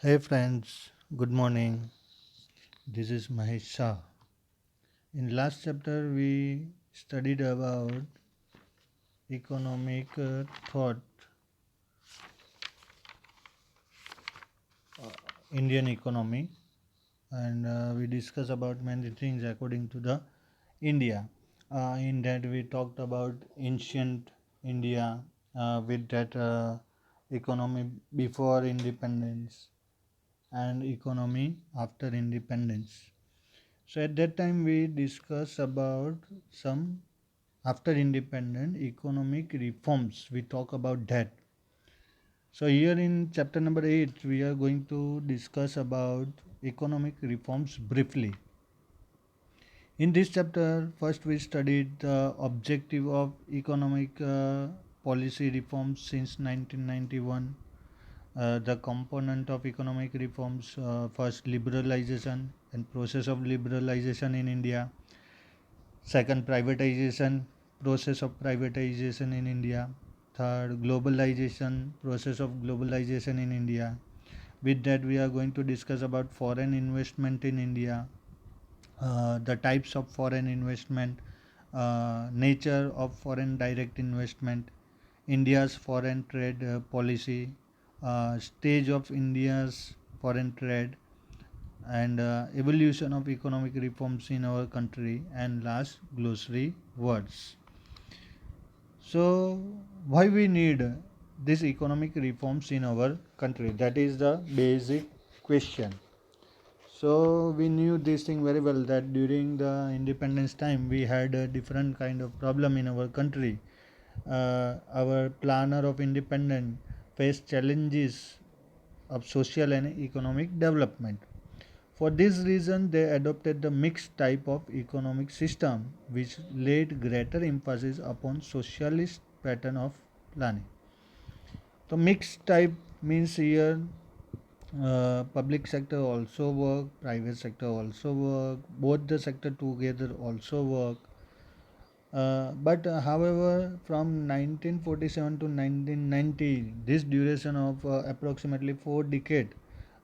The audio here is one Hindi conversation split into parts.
Hey friends, good morning. This is Mahesh Shah. In last chapter we studied about economic thought, Indian economy, and we discussed about many things according to the India. In that we talked about ancient India with that economy before independence and economy after independence. So at that time we discussed about some after independent economic reforms. We talk about that. So here in chapter number 8 we are going to discuss about economic reforms briefly. In this chapter first we studied the objective of economic policy reforms since 1991, the component of economic reforms, first liberalization and process of liberalization in India, second privatization, process of privatization in India, third globalization, process of globalization in India. With that we are going to discuss about foreign investment in India, the types of foreign investment, nature of foreign direct investment, India's foreign trade policy, stage of India's foreign trade, and evolution of economic reforms in our country, and last glossary words. So why we need these economic reforms in our country? That is the basic question. So we knew this thing very well that during the independence time we had a different kind of problem in our country. Our planner of independence faced challenges of social and economic development. For this reason, they adopted the mixed type of economic system, which laid greater emphasis upon socialist pattern of planning. So mixed type means here public sector also work, private sector also work, both the sector together also work. But however, from 1947 to 1990, this duration of approximately 4 decades,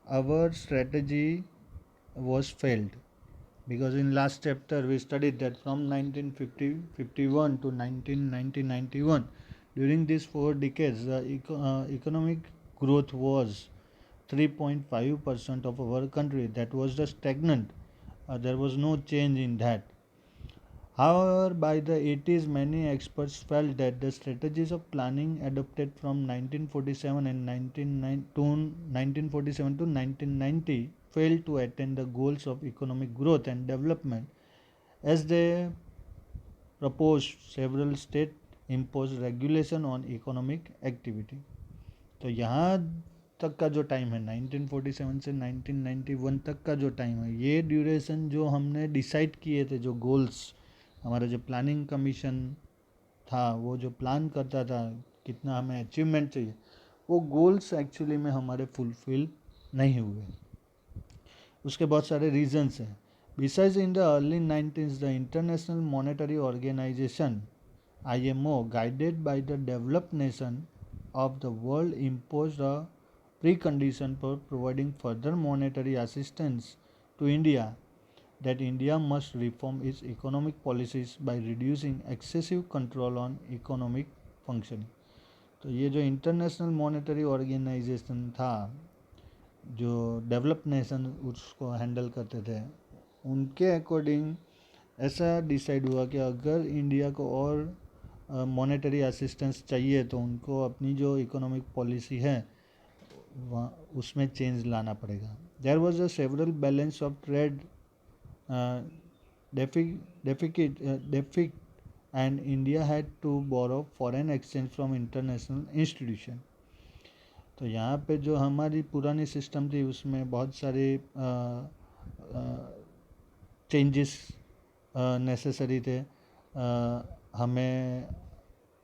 our strategy was failed, because in last chapter we studied that from 1950 to 1991, during these 4 decades the economic growth was 3.5% of our country. That was the stagnant. There was no change in that. However, by the 80s, many experts felt that the strategies of planning adopted from 1947 and 1947 to 1990 failed to attain the goals of economic growth and development, as they proposed several state imposed regulation on economic activity. तो यहाँ तक का जो टाइम है 1947 से 1991 तक का जो टाइम है, ये ड्यूरेशन जो हमने डिसाइड किए थे, जो गोल्स हमारा जो प्लानिंग कमीशन था, वो जो प्लान करता था कितना हमें अचीवमेंट चाहिए, वो गोल्स एक्चुअली में हमारे फुलफिल नहीं हुए. उसके बहुत सारे रीजंस हैं. Besides in the early 90s the International Monetary Organisation IMO, guided by the developed nation of the world, imposed a precondition for providing further monetary assistance to India, that India must reform its economic policies by reducing excessive control on economic functioning. तो ये जो इंटरनेशनल मॉनेटरी ऑर्गेनाइजेशन था, जो डेवलप नेशन उसको हैंडल करते थे, उनके अकॉर्डिंग ऐसा डिसाइड हुआ कि अगर इंडिया को और मॉनेटरी असिस्टेंस चाहिए तो उनको अपनी जो इकोनॉमिक पॉलिसी है उसमें चेंज लाना पड़ेगा. There was a several balance of trade deficit and India had to borrow foreign exchange from international institution. तो यहाँ पे जो हमारी पुरानी सिस्टम थी उसमें बहुत सारे चेंजेस नेसेसरी थे. हमें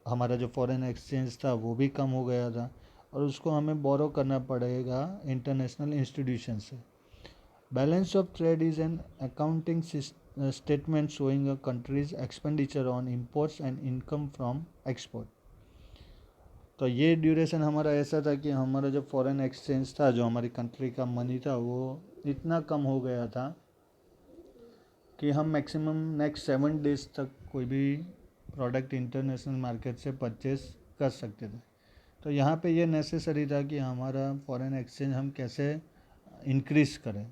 हमारा जो फॉरेन एक्सचेंज था वो भी कम हो गया था, और उसको हमें बोरो करना पड़ेगा इंटरनेशनल इंस्टीट्यूशन से. Balance of trade is an accounting statement showing a countries expenditure on imports and income from export. तो ये ड्यूरेशन हमारा ऐसा था कि हमारा जो फॉरेन एक्सचेंज था, जो हमारी कंट्री का मनी था, वो इतना कम हो गया था कि हम मैक्सिमम नेक्स्ट 7 डेज तक कोई भी प्रोडक्ट इंटरनेशनल मार्केट से परचेज कर सकते थे। तो यहाँ पे ये नेसेसरी था कि हमारा फॉरेन एक्सचेंज हम कैसे इंक्रीज़ करें।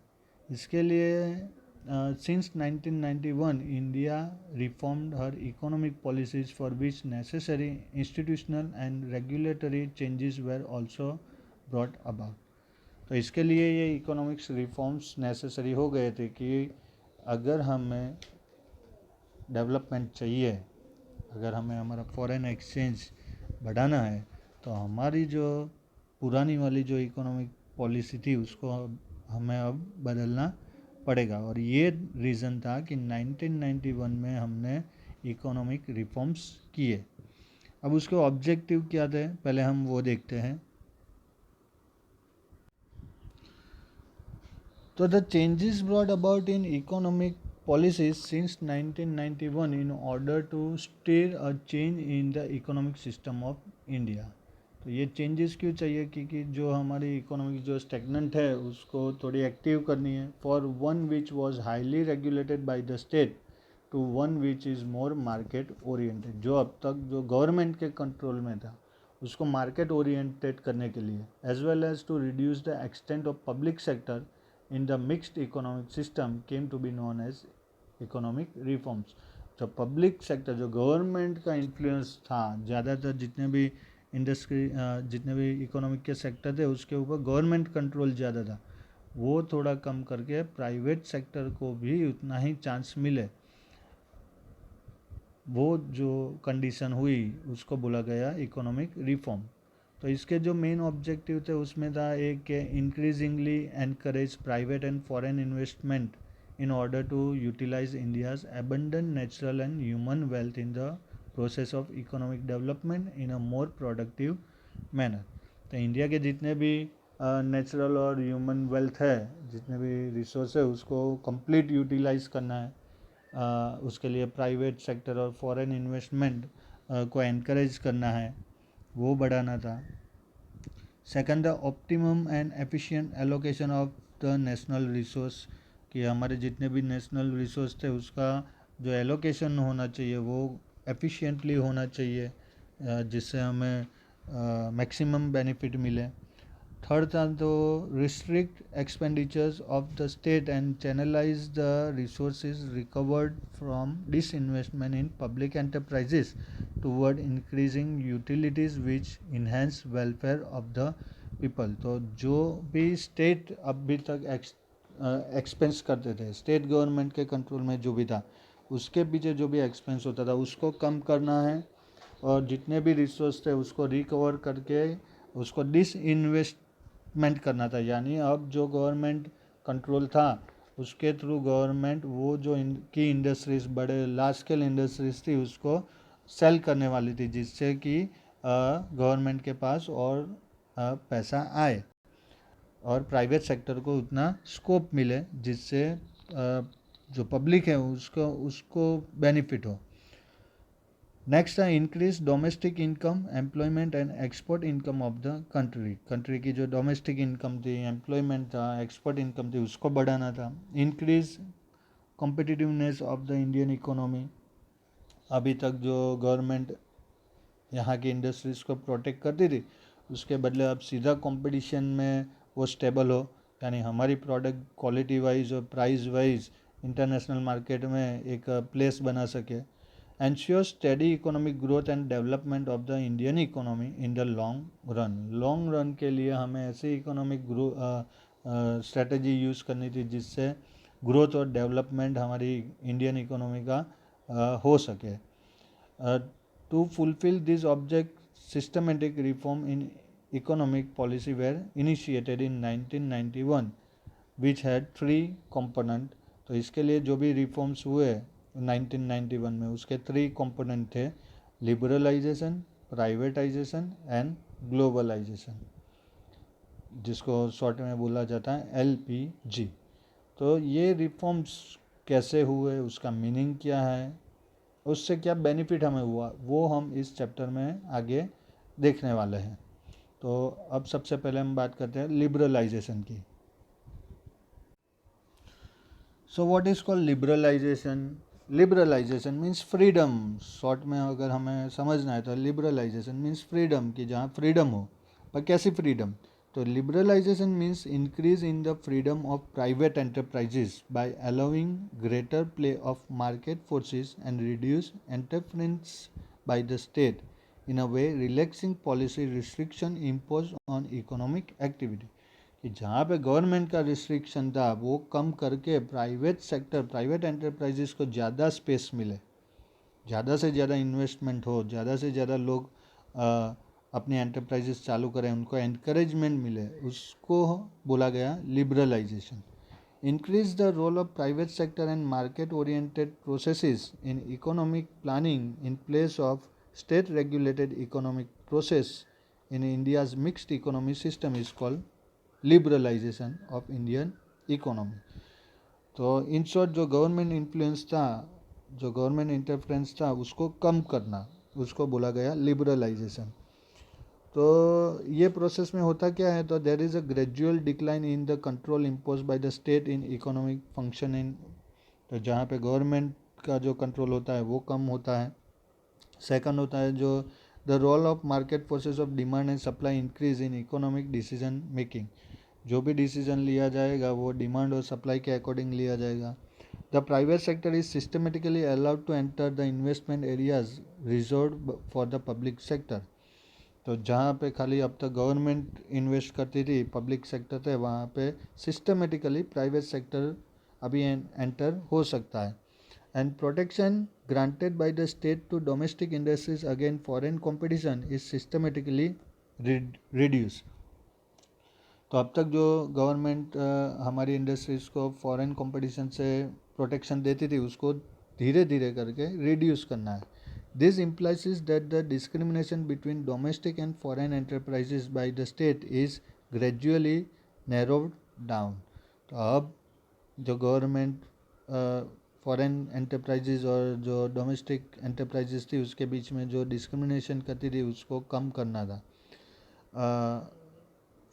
इसके लिए since 1991 India reformed her economic policies for which necessary institutional and regulatory changes where also brought about. तो इसके लिए ये इकोनॉमिक्स रिफॉर्म्स नेसेसरी हो गए थे कि अगर हमें डेवलपमेंट चाहिए, अगर हमें हमारा फॉरेन एक्सचेंज बढ़ाना है, तो हमारी जो पुरानी वाली जो इकोनॉमिक पॉलिसी थी उसको हमें अब बदलना पड़ेगा। और ये रीज़न था कि 1991 में हमने इकोनॉमिक रिफॉर्म्स किए। अब उसके ऑब्जेक्टिव क्या थे, पहले हम वो देखते हैं। तो the changes brought about in economic policies since 1991 in order to steer a change in the economic system of India। तो ये चेंजेस क्यों चाहिए, क्योंकि जो हमारी इकोनॉमिक जो स्टेगनेंट है उसको थोड़ी एक्टिव करनी है। For one which was highly regulated by the state to one which is more market oriented. जो अब तक जो गवर्नमेंट के कंट्रोल में था उसको मार्केट ओरिएंटेड करने के लिए, as well as to reduce the extent of public sector in the mixed economic system came to be known as economic reforms। जो पब्लिक सेक्टर, जो गवर्नमेंट का इन्फ्लुएंस था ज़्यादातर, जितने भी इंडस्ट्री जितने भी इकोनॉमिक के सेक्टर थे उसके ऊपर गवर्नमेंट कंट्रोल ज़्यादा था, वो थोड़ा कम करके प्राइवेट सेक्टर को भी उतना ही चांस मिले, वो जो कंडीशन हुई उसको बोला गया इकोनॉमिक रिफॉर्म। तो इसके जो मेन ऑब्जेक्टिव थे उसमें था एक, increasingly encourage private and foreign investment in order to utilise India's abundant natural and human wealth in the process of economic development in a more productive manner. तो इंडिया के जितने भी नेचुरल और ह्यूमन वेल्थ है, जितने भी रिसोर्स है, उसको कंप्लीट यूटिलाइज करना है। उसके लिए प्राइवेट सेक्टर और फॉरेन इन्वेस्टमेंट को एनकरेज करना है, वो बढ़ाना था। Second, the optimum and efficient allocation of the national resource, कि हमारे जितने भी नेशनल रिसोर्स थे उसका जो एलोकेशन होना चाहिए वो एफिशिएंटली होना चाहिए, जिससे हमें मैक्सिमम बेनिफिट मिले। थर्ड था तो restrict expenditures of the state and channelise the resources recovered from disinvestment in public enterprises toward increasing utilities which enhance welfare of the people. तो जो भी स्टेट अभी तक एक्सपेंस करते थे, स्टेट गवर्नमेंट के कंट्रोल में जो भी था, उसके पीछे जो भी एक्सपेंस होता था उसको कम करना है, और जितने भी रिसोर्स थे उसको रिकवर करके उसको डिसइन्वेस्टमेंट करना था। यानी अब जो गवर्नमेंट कंट्रोल था उसके थ्रू गवर्नमेंट वो जो की इंडस्ट्रीज़, बड़े लार्ज स्केल इंडस्ट्रीज़ थी, उसको सेल करने वाली थी, जिससे कि गवर्नमेंट के पास और पैसा आए और प्राइवेट सेक्टर को उतना स्कोप मिले, जिससे जो पब्लिक है उसको उसको बेनिफिट हो। नेक्स्ट है increase domestic income, employment and export income of the country की जो डोमेस्टिक इनकम थी, एम्प्लॉयमेंट था, एक्सपोर्ट इनकम थी, उसको बढ़ाना था। Increase competitiveness of the Indian economy, अभी तक जो गवर्नमेंट यहाँ की इंडस्ट्रीज़ को प्रोटेक्ट करती थी उसके बदले अब सीधा कंपटीशन में वो स्टेबल हो, यानी हमारी प्रोडक्ट क्वालिटी वाइज और प्राइस वाइज इंटरनेशनल मार्केट में एक प्लेस बना सके। Ensure steady economic growth and development of the Indian economy in the long run के लिए हमें ऐसी इकोनॉमिक स्ट्रेटजी यूज़ करनी थी जिससे ग्रोथ और डेवलपमेंट हमारी इंडियन इकोनॉमी का हो सके। To fulfill this object, systematic reform in economic policy were initiated in 1991, which had 3 component। तो इसके लिए जो भी रिफॉर्म्स हुए 1991 में, उसके 3 कंपोनेंट थे, लिबरलाइजेशन, प्राइवेटाइजेशन एंड ग्लोबलाइजेशन, जिसको शॉर्ट में बोला जाता है LPG। तो ये रिफॉर्म्स कैसे हुए, उसका मीनिंग क्या है, उससे क्या बेनिफिट हमें हुआ, वो हम इस चैप्टर में आगे देखने वाले हैं। तो अब सबसे पहले हम बात करते हैं लिबरलाइजेशन की। So what is called liberalisation? Liberalisation means freedom. Short में अगर हमें समझना है तो लिबरलाइजेशन मीन्स फ्रीडम, कि जहाँ फ्रीडम हो। पर कैसी फ्रीडम? तो liberalisation means increase in the freedom of private enterprises by allowing greater play of market forces and reduce interference by the state in a way relaxing policy restriction impose on economic activity. कि जहाँ पे गवर्नमेंट का रिस्ट्रिक्शन था वो कम करके प्राइवेट सेक्टर, प्राइवेट एंटरप्राइजेस को ज़्यादा स्पेस मिले, ज़्यादा से ज़्यादा इन्वेस्टमेंट हो, ज़्यादा से ज़्यादा लोग अपनी एंटरप्राइजेस चालू करें, उनको एनकरेजमेंट मिले, उसको बोला गया liberalisation. Increase the role of private sector and market oriented processes in economic planning in place of state regulated economic process in India's mixed economy system is called liberalisation of Indian economy. तो इन शॉर्ट जो गवर्नमेंट इन्फ्लुएंस था, जो गवर्नमेंट इंटरफेरेंस था, उसको कम करना, उसको बोला गया लिबरलाइजेशन। तो ये प्रोसेस में होता क्या है? तो there is a gradual decline in the control impose by the state in economic function in. तो जहाँ पे गवर्नमेंट का जो कंट्रोल होता है वो कम होता है। सेकंड होता है जो the role of market forces of demand and supply increase in economic decision making. जो भी डिसीजन लिया जाएगा वो डिमांड और सप्लाई के अकॉर्डिंग लिया जाएगा। The private sector is systematically allowed to enter the investment areas reserved for the public sector. तो जहाँ पे खाली अब तक गवर्नमेंट इन्वेस्ट करती थी, पब्लिक सेक्टर थे, वहाँ पे सिस्टमेटिकली प्राइवेट सेक्टर अभी एंटर हो सकता है। And protection granted by the state to domestic industries again foreign competition is systematically reduce. तो अब तक जो गवर्नमेंट हमारी इंडस्ट्रीज़ को फॉरेन कंपटीशन से प्रोटेक्शन देती थी, उसको धीरे धीरे करके रिड्यूस करना है। This implies that the discrimination between domestic and foreign enterprises bye the state is gradually narrowed down. तो अब जो गवर्नमेंट फॉरेन एंटरप्राइजेज और जो डोमेस्टिक एंटरप्राइजेज थी उसके बीच में जो डिस्क्रिमिनेशन करती थी उसको कम करना था।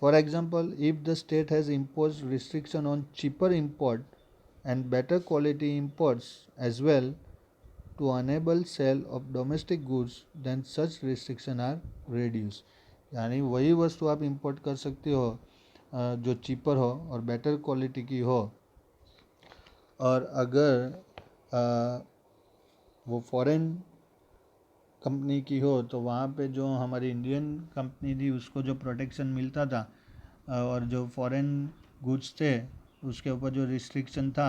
For example, if the state has imposed restriction on cheaper import and better quality imports as well to enable sale of domestic goods, then such restriction are reduced. यानी वही वस्तु आप इंपोर्ट कर सकते हो जो चीपर हो और बेटर क्वालिटी की हो, और अगर वो फॉरेन कंपनी की हो तो वहाँ पे जो हमारी इंडियन कंपनी थी उसको जो प्रोटेक्शन मिलता था और जो फॉरेन गुड्स थे उसके ऊपर जो रिस्ट्रिक्शन था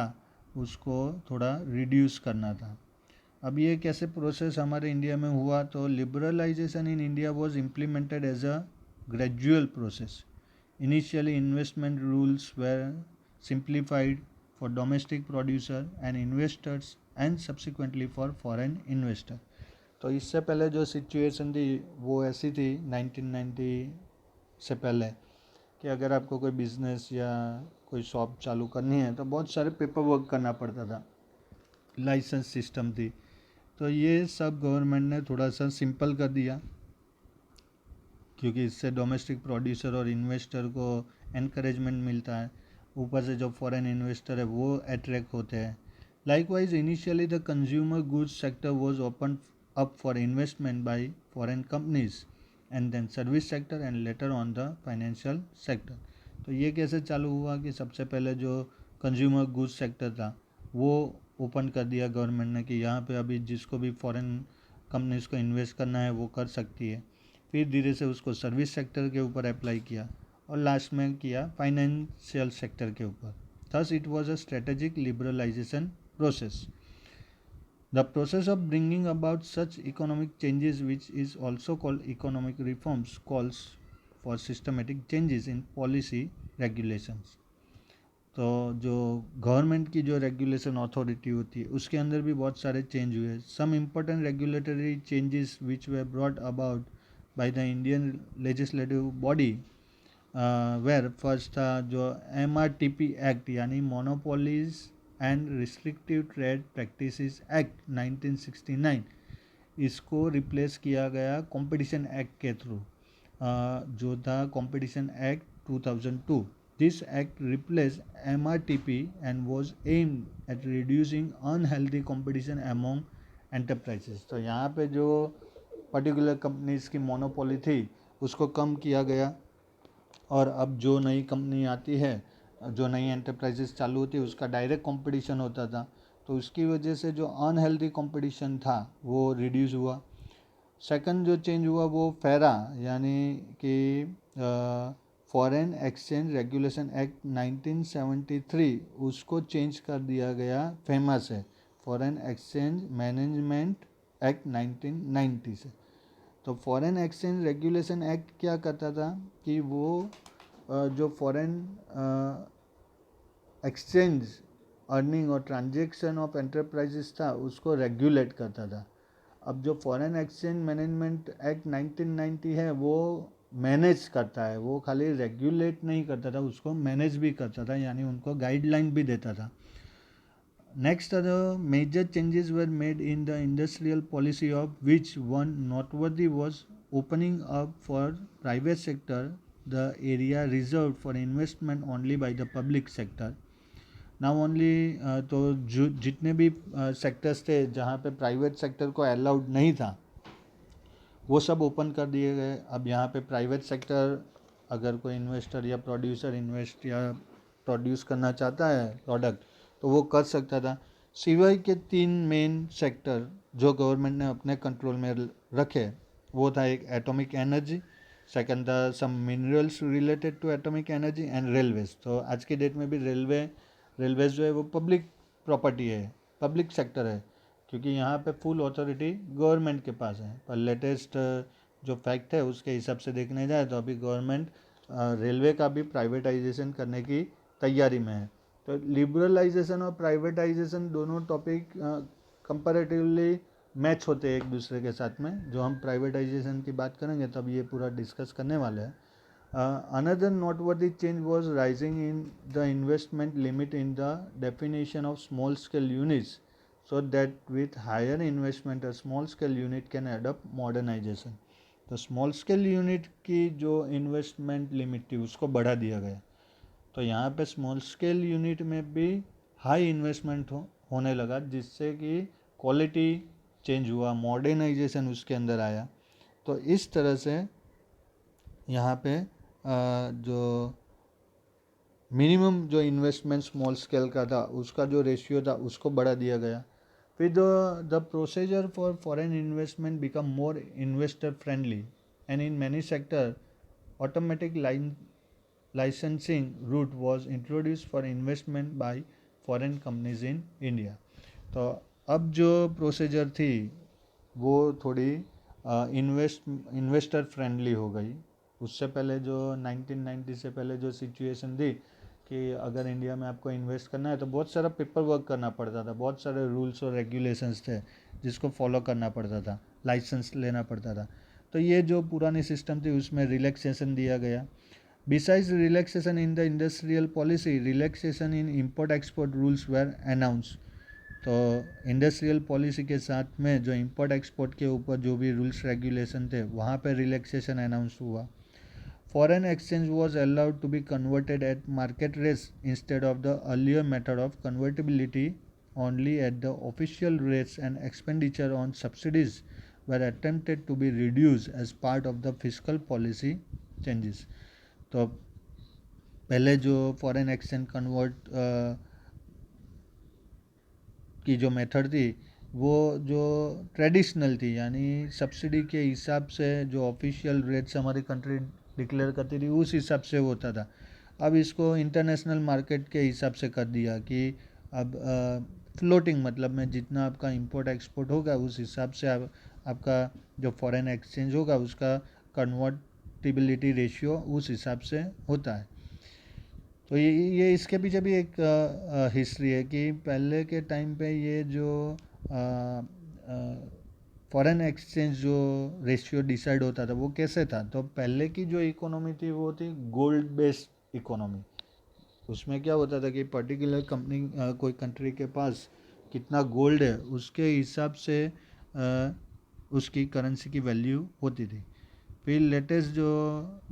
उसको थोड़ा रिड्यूस करना था। अब ये कैसे प्रोसेस हमारे इंडिया में हुआ? तो liberalisation in India was implemented as a gradual process. Initially investment rules were simplified for domestic producer and investors and subsequently for foreign investor. तो इससे पहले जो सिचुएशन थी वो ऐसी थी 1990 से पहले कि अगर आपको कोई बिज़नेस या कोई शॉप चालू करनी है तो बहुत सारे पेपर वर्क करना पड़ता था, लाइसेंस सिस्टम थी। तो ये सब गवर्नमेंट ने थोड़ा सा सिंपल कर दिया क्योंकि इससे डोमेस्टिक प्रोड्यूसर और इन्वेस्टर को एनकरेजमेंट मिलता है, ऊपर से जो फॉरेन इन्वेस्टर है वो अट्रैक्ट होते हैं। Likewise initially the consumer goods sector was open up for investment by foreign companies and then service sector and later on the financial sector। तो ये कैसे चालू हुआ कि सबसे पहले जो कंज्यूमर गुड्स सेक्टर था वो ओपन कर दिया गवर्नमेंट ने कि यहाँ पे अभी जिसको भी फॉरेन कंपनीज को इन्वेस्ट करना है वो कर सकती है। फिर धीरे से उसको सर्विस सेक्टर के ऊपर अप्लाई किया और लास्ट में किया फाइनेंशियल सेक्टर के ऊपर। Thus it was a strategic liberalisation process. The process of bringing about such economic changes, which is also called economic reforms, calls for systematic changes in policy regulations। तो जो गवर्नमेंट की जो रेगुलेशन अथॉरिटी होती है उसके अंदर भी बहुत सारे चेंज हुए। Some important regulatory changes which we brought about by the Indian legislative body were first था जो MRTP एक्ट यानी monopolies and restrictive trade practices act 1969। इसको रिप्लेस किया गया कंपटीशन एक्ट के थ्रू, जो था competition act 2002. This act replaced MRTP and was aimed at reducing unhealthy competition among enterprises. तो यहाँ पे जो पर्टिकुलर कंपनीज की मोनोपोली थी उसको कम किया गया, और अब जो नई कंपनी आती है, जो नई एंटरप्राइजेस चालू होती है, उसका डायरेक्ट कंपटीशन होता था, तो उसकी वजह से जो अनहेल्दी कंपटीशन था वो रिड्यूस हुआ. सेकंड जो चेंज हुआ वो फेरा यानी कि फॉरेन एक्सचेंज रेगुलेशन एक्ट 1973, उसको चेंज कर दिया गया फेमस है फॉरेन एक्सचेंज मैनेजमेंट एक्ट 1990 से. तो फॉरेन एक्सचेंज रेगुलेशन एक्ट क्या करता था कि वो जो फॉरेन एक्सचेंज अर्निंग और ट्रांजैक्शन ऑफ एंटरप्राइजेस था उसको रेगुलेट करता था. अब जो फॉरेन एक्सचेंज मैनेजमेंट एक्ट 1990 है वो मैनेज करता है, वो खाली रेगुलेट नहीं करता था, उसको मैनेज भी करता था, यानी उनको गाइडलाइन भी देता था. Next other major changes were made in the industrial policy, of which one noteworthy was opening up for private sector the area reserved for investment only by the public sector. Now only तो जो जितने भी सेक्टर्स थे जहाँ पे प्राइवेट सेक्टर को अलाउड नहीं था वो सब ओपन कर दिए गए. अब यहाँ पे प्राइवेट सेक्टर अगर कोई इन्वेस्टर या प्रोड्यूसर इन्वेस्ट या प्रोड्यूस करना चाहता है प्रोडक्ट तो वो कर सकता था. सिवाय के 3 मेन सेक्टर जो गवर्नमेंट ने अपने कंट्रोल में रखे, वो था एक एटॉमिक एनर्जी, सेकंड था some minerals related to atomic energy, and railways. तो आज की डेट में भी रेलवेज जो है वो पब्लिक प्रॉपर्टी है, पब्लिक सेक्टर है, क्योंकि यहाँ पे फुल अथॉरिटी गवर्नमेंट के पास है. पर लेटेस्ट जो फैक्ट है उसके हिसाब से देखने जाए तो अभी गवर्नमेंट रेलवे का भी प्राइवेटाइजेशन करने की तैयारी में है. तो लिबरलाइजेशन और प्राइवेटाइजेशन दोनों टॉपिक कंपैरेटिवली मैच होते हैं एक दूसरे के साथ में. जो हम प्राइवेटाइजेशन की बात करेंगे तब ये पूरा डिस्कस करने वाले हैं. Another noteworthy change was rising in the investment limit in the definition of small scale units, so that with higher investment a small scale unit can adopt modernization. तो स्मॉल स्केल यूनिट की जो इन्वेस्टमेंट लिमिट थी उसको बढ़ा दिया गया. तो यहाँ पे स्मॉल स्केल यूनिट में भी हाई इन्वेस्टमेंट होने लगा, जिससे कि क्वालिटी चेंज हुआ, मॉडर्नाइजेशन उसके अंदर आया. तो इस तरह से यहाँ पे जो मिनिमम जो इन्वेस्टमेंट स्मॉल स्केल का था उसका जो रेशियो था उसको बढ़ा दिया गया. फिर the procedure for foreign investment become more investor friendly, and in many sector automatic licensing route was introduced for investment by foreign companies in India. तो अब जो प्रोसीजर थी वो थोड़ी इन्वेस्टर फ्रेंडली हो गई. उससे पहले जो 1990 से पहले जो सिचुएशन थी कि अगर इंडिया में आपको इन्वेस्ट करना है तो बहुत सारा पेपर वर्क करना पड़ता था, बहुत सारे रूल्स और रेगुलेशंस थे जिसको फॉलो करना पड़ता था, लाइसेंस लेना पड़ता था. तो ये जो पुरानी सिस्टम थी उसमें रिलैक्सेशन दिया गया. Besides relaxation in the industrial policy, relaxation in import-export rules were announced. तो इंडस्ट्रियल पॉलिसी के साथ में जो इम्पोर्ट एक्सपोर्ट के ऊपर जो भी रूल्स रेगुलेशन थे वहाँ पे रिलैक्सेशन अनाउंस हुआ. Foreign exchange was allowed to be converted at market rates instead of the earlier method of convertibility only at the official rates, and expenditure on subsidies were attempted to be reduced as part of the fiscal policy changes. तो पहले जो फॉरेन एक्सचेंज कन्वर्ट की जो मेथड थी वो जो ट्रेडिशनल थी, यानी सब्सिडी के हिसाब से जो ऑफिशियल रेट्स हमारी कंट्री डिक्लेयर करती थी उस हिसाब से होता था. अब इसको इंटरनेशनल मार्केट के हिसाब से कर दिया कि अब फ्लोटिंग मतलब में जितना आपका इंपोर्ट एक्सपोर्ट होगा उस हिसाब से आपका जो फॉरेन एक्सचेंज होगा उसका कन्वर्टिबिलिटी रेशियो उस हिसाब से होता है. तो ये इसके पीछे भी एक हिस्ट्री है कि पहले के टाइम पे ये जो फॉरेन एक्सचेंज जो रेशियो डिसाइड होता था वो कैसे था. तो पहले की जो इकोनॉमी थी वो थी गोल्ड बेस्ड इकोनॉमी. उसमें क्या होता था कि पर्टिकुलर कंपनी कोई कंट्री के पास कितना गोल्ड है उसके हिसाब से उसकी करेंसी की वैल्यू होती थी। फिर लेटेस्ट जो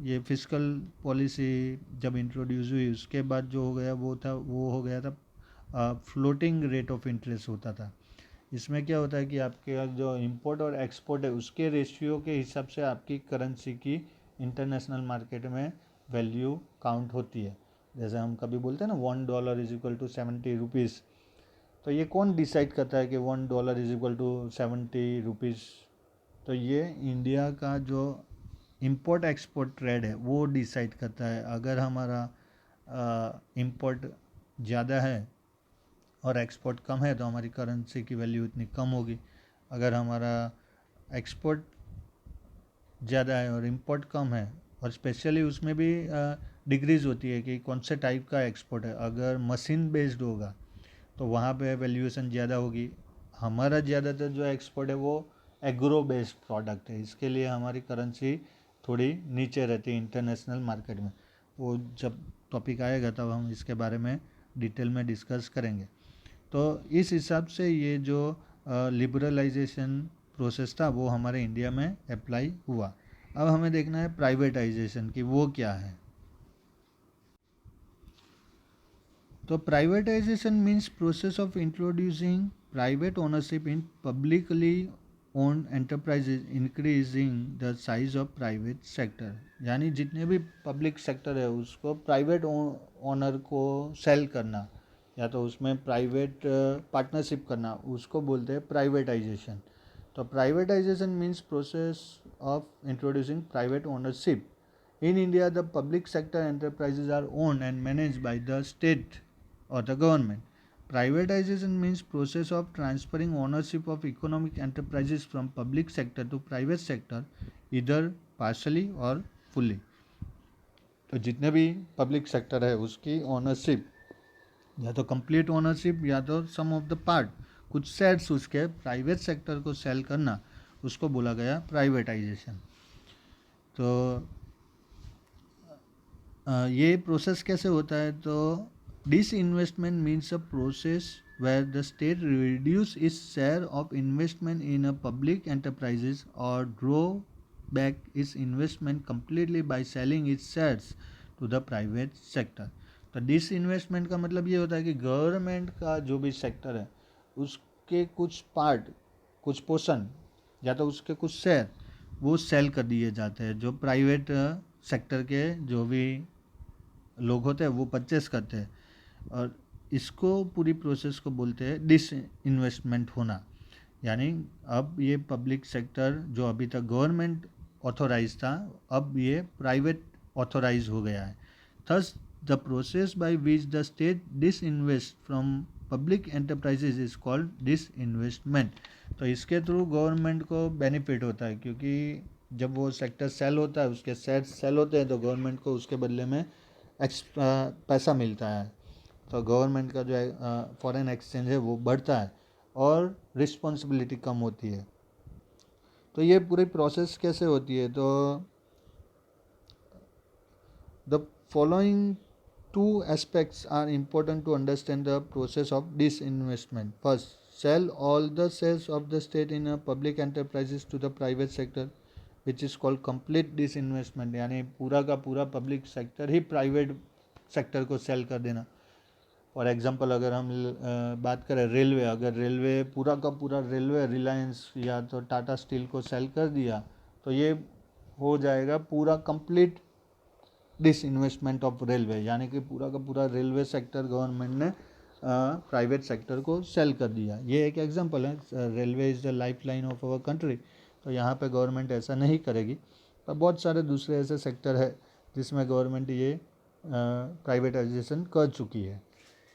ये फिस्कल पॉलिसी जब इंट्रोड्यूस हुई उसके बाद जो हो गया वो हो गया था फ्लोटिंग रेट ऑफ इंटरेस्ट होता था। इसमें क्या होता है कि आपके जो इंपोर्ट और एक्सपोर्ट है उसके रेशियो के हिसाब से आपकी करेंसी की इंटरनेशनल मार्केट में वैल्यू काउंट होती है। जैसे हम कभी बोलते हैं ना $1 इज इक्वल टू 70 रुपीज़, तो ये कौन डिसाइड करता है कि $1 इज इक्वल टू 70 रुपीज़? तो ये इंडिया का जो इंपोर्ट एक्सपोर्ट ट्रेड है वो डिसाइड करता है। अगर हमारा इंपोर्ट ज़्यादा है और एक्सपोर्ट कम है तो हमारी करेंसी की वैल्यू इतनी कम होगी। अगर हमारा एक्सपोर्ट ज़्यादा है और इंपोर्ट कम है, और स्पेशली उसमें भी डिग्रीज होती है कि कौन से टाइप का एक्सपोर्ट है। अगर मशीन बेस्ड होगा तो वहाँ पे वैल्यूएशन ज़्यादा होगी। हमारा ज़्यादातर जो एक्सपोर्ट है वो एग्रो बेस्ड प्रोडक्ट है, इसके लिए हमारी करेंसी थोड़ी नीचे रहती है इंटरनेशनल मार्केट में। वो जब टॉपिक आएगा तब हम इसके बारे में डिटेल में डिस्कस करेंगे। तो इस हिसाब से ये जो लिबरलाइजेशन प्रोसेस था वो हमारे इंडिया में अप्लाई हुआ। अब हमें देखना है प्राइवेटाइजेशन कि वो क्या है। तो privatisation means process of introducing private ownership in publicly owned enterprises increasing the size of private sector. यानी जितने भी पब्लिक सेक्टर है उसको प्राइवेट ओनर को सेल करना या तो उसमें प्राइवेट पार्टनरशिप करना, उसको बोलते हैं प्राइवेटाइजेशन। तो privatisation means process of introducing private ownership in India. The public sector enterprises are owned and managed by the state or the government. Privatization means process of transferring ownership of economic enterprises from public sector to private sector, either partially or fully. तो जितने भी पब्लिक सेक्टर है उसकी ओनरशिप या तो कंप्लीट ओनरशिप या तो सम ऑफ द पार्ट, कुछ शेयर्स उसके प्राइवेट सेक्टर को सेल करना, उसको बोला गया प्राइवेटाइजेशन। तो ये प्रोसेस कैसे होता है? तो disinvestment means a process where the state reduce its share of investment in a public enterprises और draw back its investment completely by selling its shares to the private sector. तो डिस इन्वेस्टमेंट का मतलब ये होता है कि गवर्नमेंट का जो भी सेक्टर है उसके कुछ पार्ट, कुछ पोर्शन या तो उसके कुछ शेयर वो सेल कर दिए जाते हैं। जो प्राइवेट सेक्टर के जो भी लोग होते हैं वो परचेस करते हैं, और इसको पूरी प्रोसेस को बोलते हैं डिस इन्वेस्टमेंट होना। यानी अब ये पब्लिक सेक्टर जो अभी तक गवर्नमेंट ऑथोराइज था अब ये प्राइवेट ऑथोराइज हो गया है। Thus the process by which the state disinvest from public enterprises is called disinvestment. तो इसके थ्रू गवर्नमेंट को बेनिफिट होता है, क्योंकि जब वो सेक्टर सेल होता है, उसके शेयर सेल होते हैं, तो गवर्नमेंट को उसके बदले में पैसा मिलता है। तो गवर्नमेंट का जो है फॉरेन एक्सचेंज है वो बढ़ता है और रिस्पॉन्सिबिलिटी कम होती है। तो ये पूरी प्रोसेस कैसे होती है? तो the following two aspects are important to understand the process of disinvestment. First, sell all the shares of the state in a public enterprises to the private sector, which is called complete disinvestment. यानी पूरा का पूरा पब्लिक सेक्टर ही प्राइवेट सेक्टर को सेल कर देना। फॉर एग्जांपल अगर हम बात करें रेलवे, अगर रेलवे पूरा का पूरा रेलवे रिलायंस या तो टाटा स्टील को सेल कर दिया तो ये हो जाएगा पूरा complete disinvestment of railway, यानी कि पूरा का पूरा रेलवे सेक्टर गवर्नमेंट ने प्राइवेट सेक्टर को सेल कर दिया। ये एक एग्जांपल है। Railway is the lifeline of our country, तो यहाँ पे गवर्नमेंट ऐसा नहीं करेगी। पर बहुत सारे दूसरे ऐसे सेक्टर है जिसमें गवर्नमेंट ये प्राइवेटाइजेशन कर चुकी है,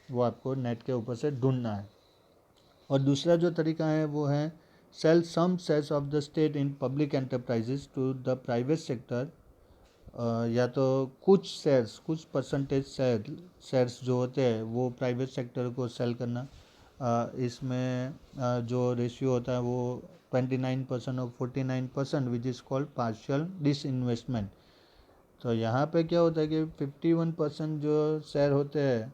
वो आपको नेट के ऊपर से ढूंढना है। और दूसरा जो तरीका है वो है sell some shares of the state in public enterprises to the private sector, या तो कुछ शेयर्स, कुछ परसेंटेज शेयर्स जो होते हैं वो प्राइवेट सेक्टर को सेल करना। इसमें जो रेशियो होता है वो 29% और 49%, which is called partial disinvestment. तो यहाँ पे क्या होता है कि 51% जो शेयर होते हैं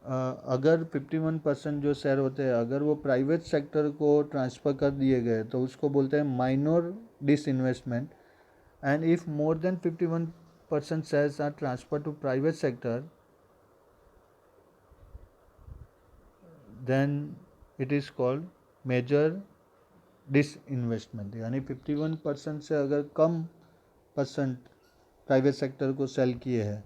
अगर 51% जो शेयर होते हैं अगर वो प्राइवेट सेक्टर को ट्रांसफ़र कर दिए गए तो उसको बोलते हैं minor disinvestment. And if more than 51% shares are transfer to private sector then it is called major disinvestment. यानी 51% से अगर कम परसेंट प्राइवेट सेक्टर को सेल किए हैं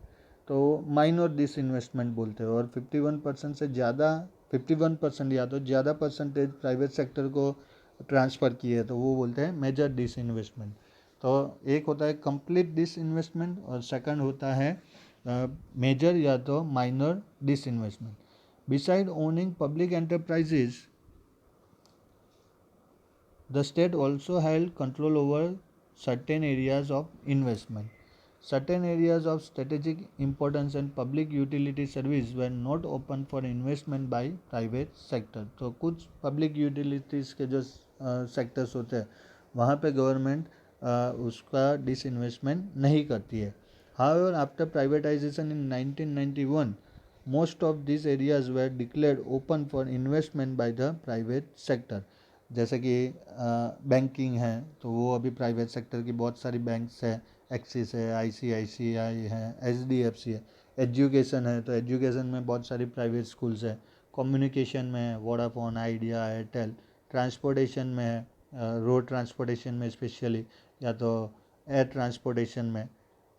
तो माइनर डिसइन्वेस्टमेंट बोलते हैं. और 51% से ज़्यादा 51% या तो ज़्यादा परसेंटेज प्राइवेट सेक्टर को ट्रांसफ़र किए तो वो बोलते हैं मेजर डिसइन्वेस्टमेंट. तो एक होता है कंप्लीट डिसइन्वेस्टमेंट और सेकंड होता है मेजर या तो minor disinvestment. Beside owning public enterprises the state also held control over certain areas of investment. Certain areas of strategic importance and public utility service were not open for investment by private sector. तो कुछ public utilities के जो sectors होते हैं वहाँ पे government उसका disinvestment नहीं करती है. However, after privatization in 1991, most of these areas were declared open for investment by the private sector. जैसे कि बैंकिंग है तो वो अभी प्राइवेट सेक्टर की बहुत सारी बैंक्स है. एक्सिस है, ICICI है, HDFC है. एजुकेशन है तो एजुकेशन में बहुत सारी प्राइवेट स्कूल्स है. कम्युनिकेशन में है, वोडाफोन, आइडिया, एयरटेल. ट्रांसपोर्टेशन में है, रोड ट्रांसपोर्टेशन में स्पेशली या तो एयर ट्रांसपोर्टेशन में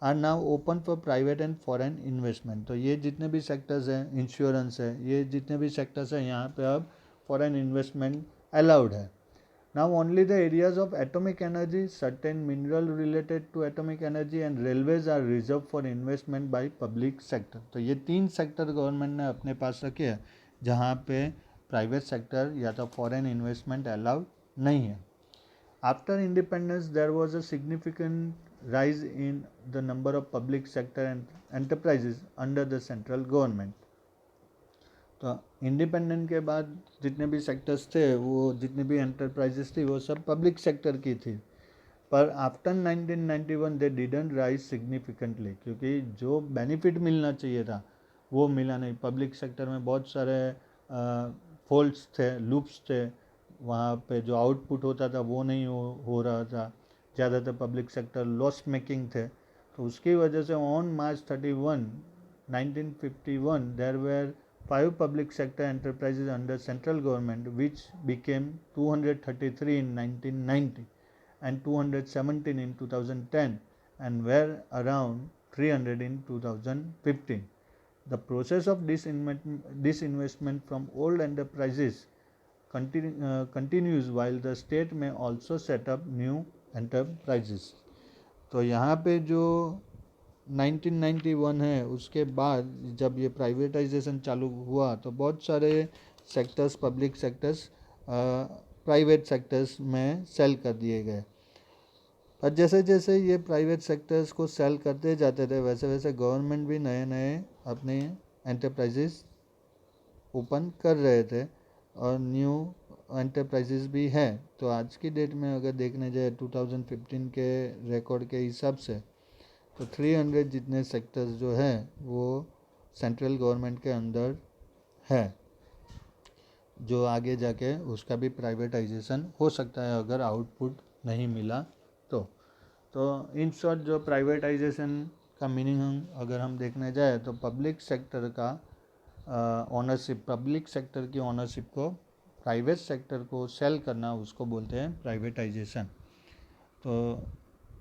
are now open for private and foreign investment. तो ये जितने भी सेक्टर्स हैं, इंश्योरेंस है, ये जितने भी सेक्टर्स हैं यहाँ पे अब फॉरेन इन्वेस्टमेंट allowed है. Now only the areas of atomic energy, certain mineral related to atomic energy and railways are reserved for investment by public sector. तो ये 3 सेक्टर गवर्नमेंट ने अपने पास रखे हैं जहाँ पे प्राइवेट सेक्टर या तो फॉरेन इन्वेस्टमेंट अलाउड नहीं है. After independence there was a significant rise in the number of public sector and enterprises under the central government. तो इंडिपेंडेंट के बाद जितने भी सेक्टर्स थे वो जितने भी एंटरप्राइजेस थी वो सब पब्लिक सेक्टर की थी. पर after 1991 they didn't rise significantly क्योंकि जो बेनिफिट मिलना चाहिए था वो मिला नहीं. पब्लिक सेक्टर में बहुत सारे फॉल्ट्स थे, लूप्स थे. वहाँ पे जो आउटपुट होता था वो नहीं हो रहा था. ज़्यादातर पब्लिक सेक्टर लॉस मेकिंग थे. तो उसकी वजह से on March 31, 1951 there were 5 public sector enterprises under central government which became 233 in 1990 and 217 in 2010 and were around 300 in 2015. The process of disinvestment from old enterprises continues while the state may also set up new enterprises. तो यहाँ पे जो 1991 है उसके बाद जब ये प्राइवेटाइजेशन चालू हुआ तो बहुत सारे sectors public sectors private sectors में सेल कर दिए गए. पर जैसे जैसे ये प्राइवेट सेक्टर्स को सेल करते जाते थे वैसे वैसे गवर्नमेंट भी नए नए अपने एंटरप्राइजेस ओपन कर रहे थे और न्यू एंटरप्राइजेस भी है. तो आज की डेट में अगर देखने जाए 2015 के रिकॉर्ड के हिसाब से तो 300 जितने सेक्टर्स जो हैं वो सेंट्रल गवर्नमेंट के अंदर है जो आगे जाके उसका भी प्राइवेटाइजेशन हो सकता है अगर आउटपुट नहीं मिला तो इन शॉर्ट जो प्राइवेटाइजेशन का मीनिंग अगर हम देखने जाए तो पब्लिक सेक्टर का ऑनरशिप पब्लिक सेक्टर की ऑनरशिप को प्राइवेट सेक्टर को सेल करना उसको बोलते हैं प्राइवेटाइजेशन. तो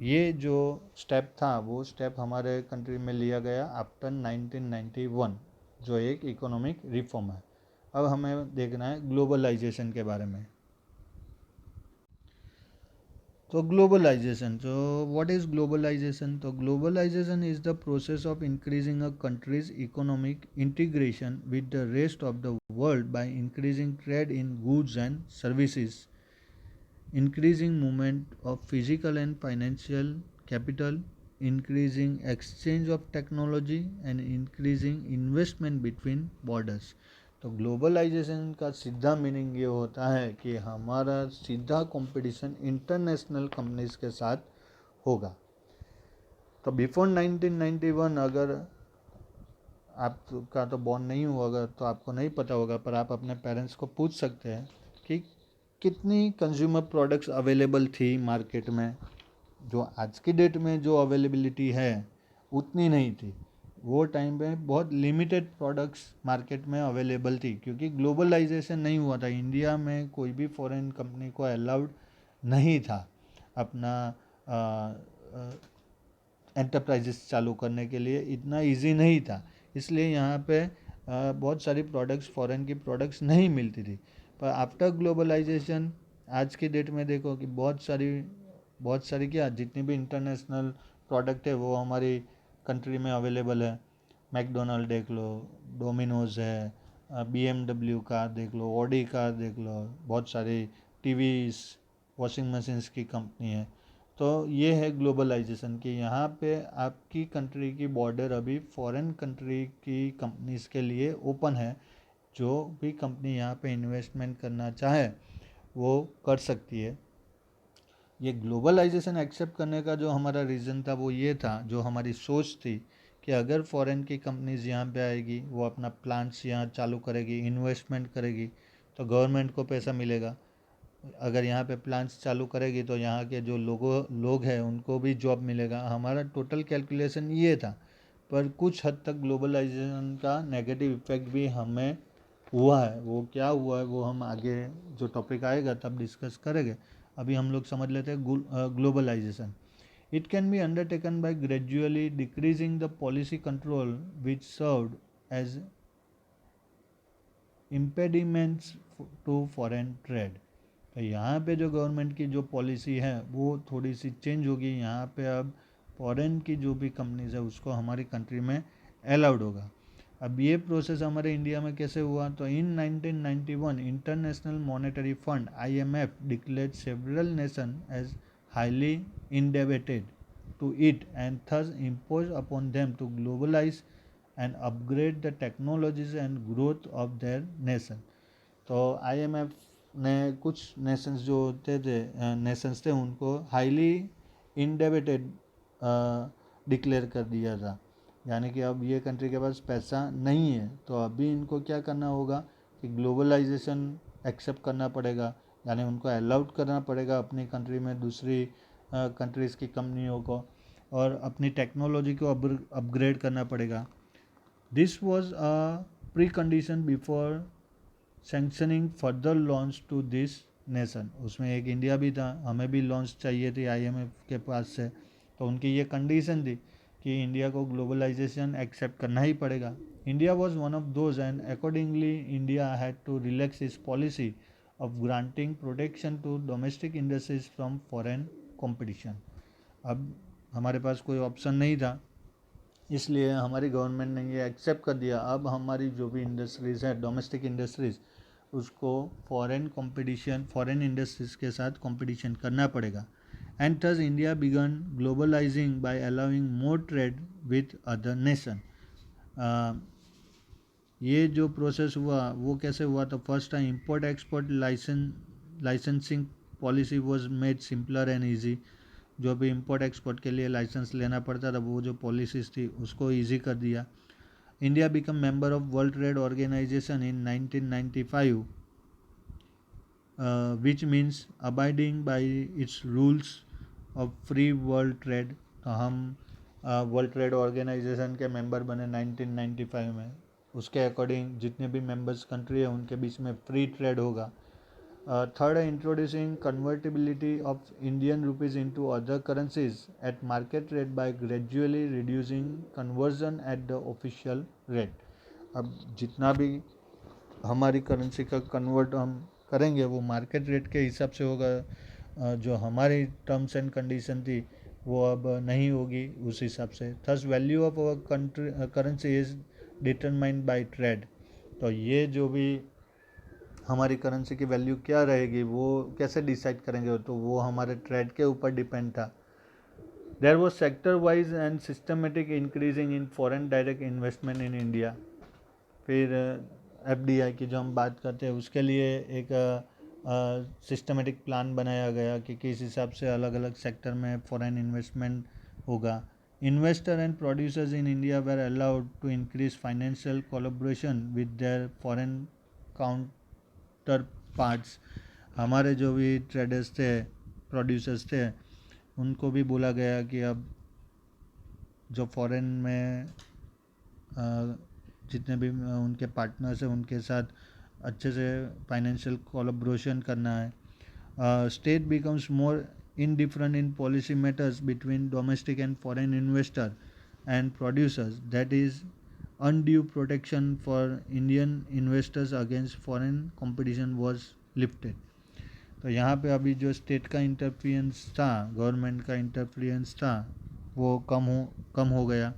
ये जो स्टेप था वो स्टेप हमारे कंट्री में लिया गया आफ्टर 1991 जो एक इकोनॉमिक रिफॉर्म है. अब हमें देखना है ग्लोबलाइजेशन के बारे में. तो ग्लोबलाइजेशन, तो व्हाट इज़ ग्लोबलाइजेशन? तो globalisation is the process of increasing a country's economic integration with the rest of the world by increasing trade in goods and services, increasing movement of physical and financial capital, increasing exchange of technology and increasing investment between borders. तो ग्लोबलाइजेशन का सीधा मीनिंग ये होता है कि हमारा सीधा कंपटीशन इंटरनेशनल कंपनीज के साथ होगा. तो बिफोर 1991 अगर आपका तो बॉर्न नहीं हुआ होगा तो आपको नहीं पता होगा, पर आप अपने पेरेंट्स को पूछ सकते हैं कि कितनी कंज्यूमर प्रोडक्ट्स अवेलेबल थी मार्केट में। जो आज की डेट में जो अवेलेबिलिटी है उतनी नहीं थी। वो टाइम पे बहुत लिमिटेड प्रोडक्ट्स मार्केट में अवेलेबल थी, क्योंकि ग्लोबलाइजेशन नहीं हुआ था। इंडिया में कोई भी फॉरेन कंपनी को अलाउड नहीं था अपना एंटरप्राइजेस चालू करने के लिए, इतना इजी नहीं था। इसलिए यहाँ पे बहुत सारी प्रोडक्ट्स, फॉरेन की प्रोडक्ट्स नहीं मिलती थी। पर आफ्टर ग्लोबलाइजेशन आज की डेट में देखो कि बहुत सारी क्या, जितनी भी इंटरनेशनल प्रोडक्ट है वो हमारी कंट्री में अवेलेबल है। मैकडोनल्ड देख लो, डोमिनोज़ है, BMW कार देख लो, ऑडी कार देख लो, बहुत सारी टीवीज, वॉशिंग मशीन्स की कंपनी है। तो ये है ग्लोबलाइजेशन कि यहाँ पे आपकी कंट्री की बॉर्डर अभी फॉरेन कंट्री की कंपनीज के लिए ओपन है। जो भी कंपनी यहाँ पे इन्वेस्टमेंट करना चाहे वो कर सकती है। ये ग्लोबलाइजेशन एक्सेप्ट करने का जो हमारा रीज़न था वो ये था, जो हमारी सोच थी कि अगर फॉरेन की कंपनीज यहाँ पे आएगी, वो अपना प्लांट्स यहाँ चालू करेगी, इन्वेस्टमेंट करेगी, तो गवर्नमेंट को पैसा मिलेगा। अगर यहाँ पे प्लांट्स चालू करेगी तो यहाँ के जो लोग हैं उनको भी जॉब मिलेगा। हमारा टोटल कैलकुलेशन ये था। पर कुछ हद तक ग्लोबलाइजेशन का नेगेटिव इफेक्ट भी हमें हुआ है। वो क्या हुआ है वो हम आगे जो टॉपिक आएगा तब डिस्कस करेंगे। अभी हम लोग समझ लेते हैं globalisation. It can be undertaken by gradually decreasing the policy control which served as impediments to foreign trade. तो यहाँ पे जो गवर्नमेंट की जो पॉलिसी है वो थोड़ी सी चेंज होगी। यहाँ पे अब फॉरेन की जो भी कंपनीज है उसको हमारी कंट्री में अलाउड होगा। अब ये प्रोसेस हमारे इंडिया में कैसे हुआ, तो in 1991 international monetary fund IMF declared several nation as highly indebted to it and thus impose upon them to globalise and upgrade the technologies and growth of their nation. तो IMF ने कुछ नेशंस जो होते थे नेशंस थे उनको हाईली इंडेबिटेड डिक्लेयर कर दिया था। यानी कि अब ये कंट्री के पास पैसा नहीं है, तो अभी इनको क्या करना होगा कि ग्लोबलाइजेशन एक्सेप्ट करना पड़ेगा। यानी उनको अलाउड करना पड़ेगा अपनी कंट्री में दूसरी कंट्रीज़ की कंपनियों को, और अपनी टेक्नोलॉजी को अपग्रेड करना पड़ेगा। This was a precondition before sanctioning further loans to this nation. उसमें एक इंडिया भी था, हमें भी लॉन्च चाहिए थी IMF के पास से। तो उनकी ये कंडीशन थी कि इंडिया को ग्लोबलाइजेशन एक्सेप्ट करना ही पड़ेगा। India was one of those and accordingly India had to relax इस policy of granting protection to domestic industries from foreign competition. अब हमारे पास कोई ऑप्शन नहीं था, इसलिए हमारी गवर्नमेंट ने ये एक्सेप्ट कर दिया। अब हमारी जो भी इंडस्ट्रीज़ है, डोमेस्टिक इंडस्ट्रीज़, उसको फॉरेन इंडस्ट्रीज के साथ कंपटीशन करना पड़ेगा। And thus India began globalising by allowing more trade with other nation. ये जो प्रोसेस हुआ वो कैसे हुआ, तो first time import export licensing policy was made simpler and easy. जो भी इंपोर्ट एक्सपोर्ट के लिए लाइसेंस लेना पड़ता था वो जो पॉलिसीज़ थी उसको ईजी कर दिया। India become member of world trade organization in 1995, which means abiding by its rules of free world trade। तो हम वर्ल्ड ट्रेड ऑर्गेनाइजेशन के मेंबर बने 1995 में। उसके अकॉर्डिंग जितने भी मेंबर्स कंट्री है उनके बीच में फ्री ट्रेड होगा। थर्ड है introducing convertibility of Indian rupees into other currencies eight market rate by gradually reducing conversion at the official rate. अब जितना भी हमारी करेंसी का कन्वर्ट हम करेंगे वो मार्केट रेट के हिसाब से होगा। जो हमारी टर्म्स एंड कंडीशन थी वो अब नहीं होगी उस हिसाब से। Thus value of our country currency is determined by trade. तो ये जो भी हमारी करेंसी की वैल्यू क्या रहेगी वो कैसे डिसाइड करेंगे, तो वो हमारे ट्रेड के ऊपर डिपेंड था। There was sector wise and systematic increasing in foreign direct investment in India. फिर FDI की जो हम बात करते हैं उसके लिए एक सिस्टमेटिक प्लान बनाया गया कि किस हिसाब से अलग अलग सेक्टर में फॉरेन इन्वेस्टमेंट होगा। Investors and producers in India were allowed to increase financial collaboration with their foreign counterparts. हमारे जो भी ट्रेडर्स थे, प्रोड्यूसर्स थे, उनको भी बोला गया कि अब जो फॉरेन में जितने भी उनके पार्टनर्स हैं उनके साथ अच्छे से फाइनेंशियल कोलैबोरेशन करना है. State becomes more indifferent in policy matters between domestic and foreign investor and producers. That is, undue protection for Indian investors against foreign competition was lifted. तो यहाँ पे अभी जो स्टेट का इंटरफियंस था, गवर्नमेंट का इंटरफियंस था, वो कम हो गया.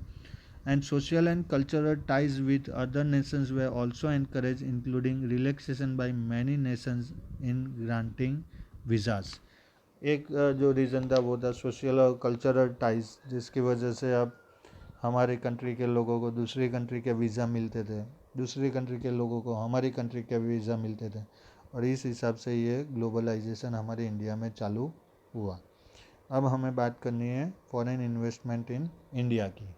And social and cultural ties with other nations were also encouraged, including relaxation by many nations in granting visas. एक जो रीज़न था वो था सोशल और कल्चरल टाइज, जिसकी वजह से अब हमारे कंट्री के लोगों को दूसरी कंट्री के वीज़ा मिलते थे, दूसरी कंट्री के लोगों को हमारी कंट्री के वीज़ा मिलते थे, और इस हिसाब से ये ग्लोबलाइजेशन हमारे इंडिया में चालू हुआ. अब हमें बात करनी है फॉरेन इन्वेस्टमेंट इन इंडिया की.